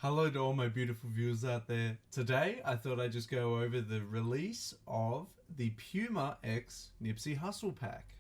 Hello to all my beautiful viewers out there. Today, I thought I'd just go over the release of the Puma X Nipsey Hussle pack.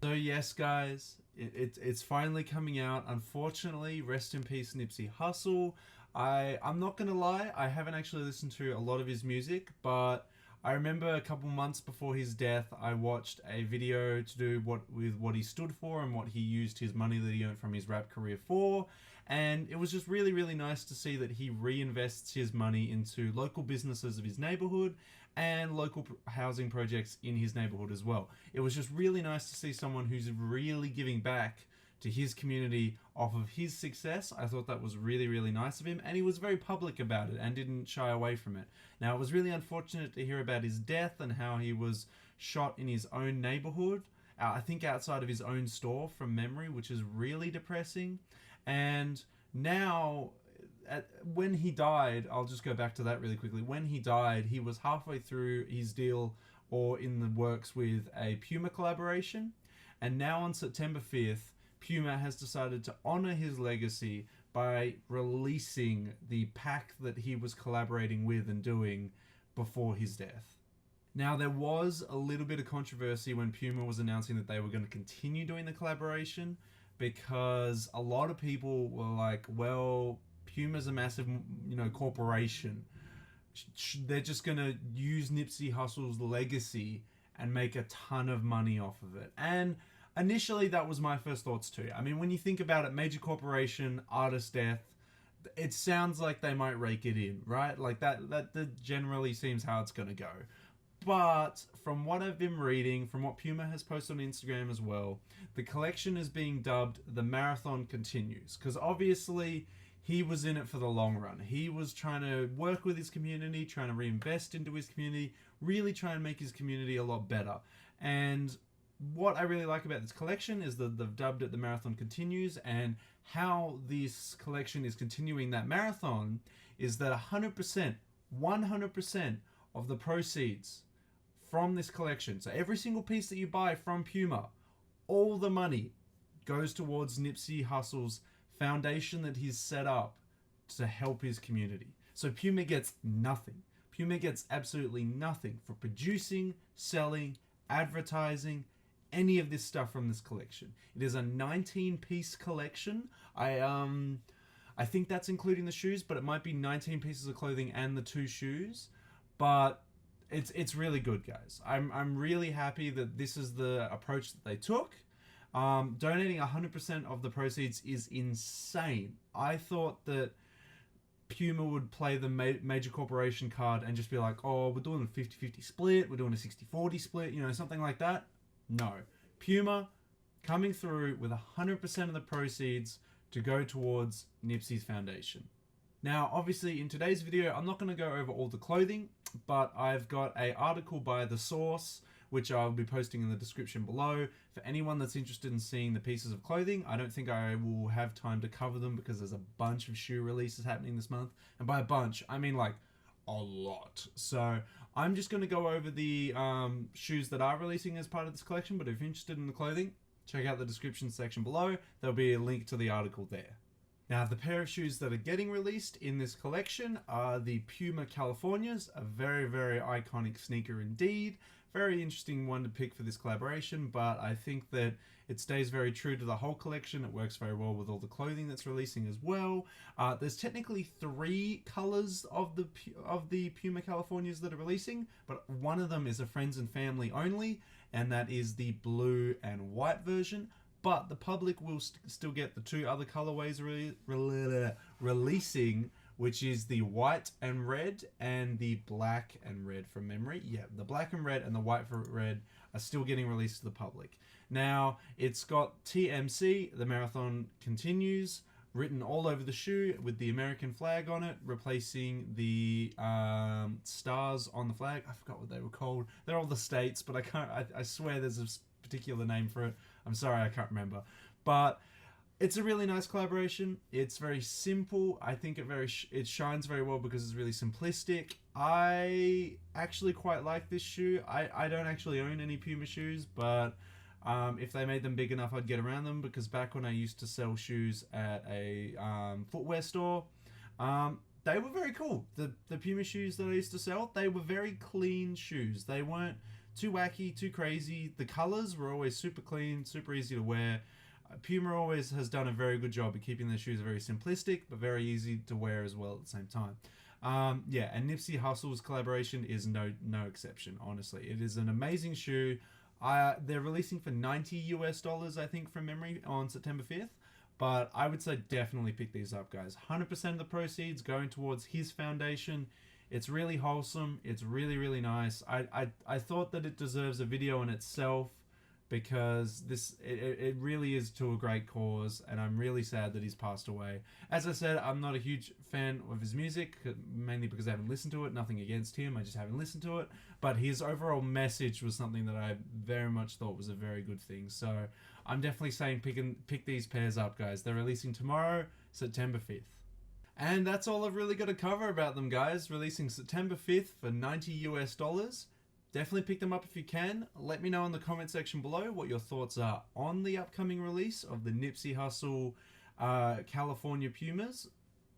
So yes, guys, it's finally coming out. Unfortunately, rest in peace, Nipsey Hussle. I'm not gonna lie, I haven't actually listened to a lot of his music, but I remember a couple months before his death, I watched a video to do with what he stood for and what he used his money that he earned from his rap career for. And it was just really, really nice to see that he reinvests his money into local businesses of his neighborhood and local housing projects in his neighborhood as well. It was just really nice to see someone who's really giving back to his community off of his success. I thought that was really, really nice of him, and he was very public about it and didn't shy away from it. Now, it was really unfortunate to hear about his death and how he was shot in his own neighborhood, I think outside of his own store from memory, which is really depressing. And now, when he died, I'll just go back to that really quickly. When he died, he was halfway through his deal or in the works with a Puma collaboration. And now on September 5th, Puma has decided to honor his legacy by releasing the pack that he was collaborating with and doing before his death. Now, there was a little bit of controversy when Puma was announcing that they were going to continue doing the collaboration, because a lot of people were like, well, Puma's a massive, corporation. They're just going to use Nipsey Hussle's legacy and make a ton of money off of it. And initially, that was my first thoughts too. I mean, when you think about it, major corporation, artist death, it sounds like they might rake it in, right? Like that generally seems how it's going to go. But from what I've been reading, from what Puma has posted on Instagram as well, the collection is being dubbed The Marathon Continues. Because obviously, he was in it for the long run. He was trying to work with his community, trying to reinvest into his community, really trying to make his community a lot better. And what I really like about this collection is that they've dubbed it The Marathon Continues, and how this collection is continuing that marathon is that 100% of the proceeds from this collection, so every single piece that you buy from Puma, all the money goes towards Nipsey Hussle's foundation that he's set up to help his community. So Puma gets nothing. Puma gets absolutely nothing for producing, selling, advertising, any of this stuff from this collection. It is a 19-piece collection. I think that's including the shoes, but it might be 19 pieces of clothing and the 2 shoes. But it's really good, guys. I'm really happy that this is the approach that they took. Donating 100% of the proceeds is insane. I thought that Puma would play the major corporation card and just be like, oh, we're doing a 50-50 split, we're doing a 60-40 split, something like that. No. Puma coming through with 100% of the proceeds to go towards Nipsey's foundation. Now, obviously, in today's video, I'm not going to go over all the clothing, but I've got an article by The Source, which I'll be posting in the description below. For anyone that's interested in seeing the pieces of clothing, I don't think I will have time to cover them because there's a bunch of shoe releases happening this month. And by a bunch, I mean like a lot. So I'm just going to go over the shoes that are releasing as part of this collection, but if you're interested in the clothing, check out the description section below. There'll be a link to the article there. Now, the pair of shoes that are getting released in this collection are the Puma Californias, a very, very iconic sneaker indeed. Very interesting one to pick for this collaboration, but I think that it stays very true to the whole collection. It works very well with all the clothing that's releasing as well. There's technically 3 colors of the Puma Californias that are releasing, but one of them is a friends and family only, and that is the blue and white version. But the public will still get the 2 other colorways releasing, which is the white and red and the black and red from memory. Yeah, the black and red and the white for red are still getting released to the public. Now, it's got TMC, the marathon continues, written all over the shoe with the American flag on it, replacing the stars on the flag. I forgot what they were called. They're all the states, but I swear there's a particular name for it. I'm sorry, I can't remember. But it's a really nice collaboration. It's very simple. I think it shines very well because it's really simplistic. I actually quite like this shoe. I don't actually own any Puma shoes, but if they made them big enough, I'd get around them, because back when I used to sell shoes at a footwear store, They were very cool. The Puma shoes that I used to sell, they were very clean shoes. They weren't too wacky, too crazy. The colors were always super clean, super easy to wear. Puma always has done a very good job of keeping their shoes very simplistic, but very easy to wear as well at the same time. Yeah, and Nipsey Hussle's collaboration is no exception, honestly. It is an amazing shoe. They're releasing for $90 I think, from memory, on September 5th. But I would say definitely pick these up, guys. 100% of the proceeds going towards his foundation. It's really wholesome. It's really, really nice. I thought that it deserves a video in itself, because it really is to a great cause, and I'm really sad that he's passed away. As I said, I'm not a huge fan of his music, mainly because I haven't listened to it. Nothing against him, I just haven't listened to it. But his overall message was something that I very much thought was a very good thing. So I'm definitely saying pick these pairs up, guys. They're releasing tomorrow, September 5th. And that's all I've really got to cover about them, guys. Releasing September 5th for $90. Definitely pick them up if you can. Let me know in the comment section below what your thoughts are on the upcoming release of the Nipsey Hussle California Pumas.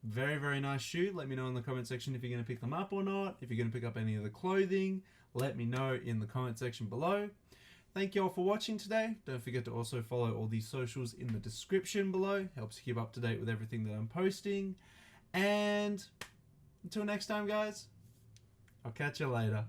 Very, very nice shoe. Let me know in the comment section if you're going to pick them up or not. If you're going to pick up any of the clothing, let me know in the comment section below. Thank you all for watching today. Don't forget to also follow all these socials in the description below. Helps keep up to date with everything that I'm posting. And until next time, guys, I'll catch you later.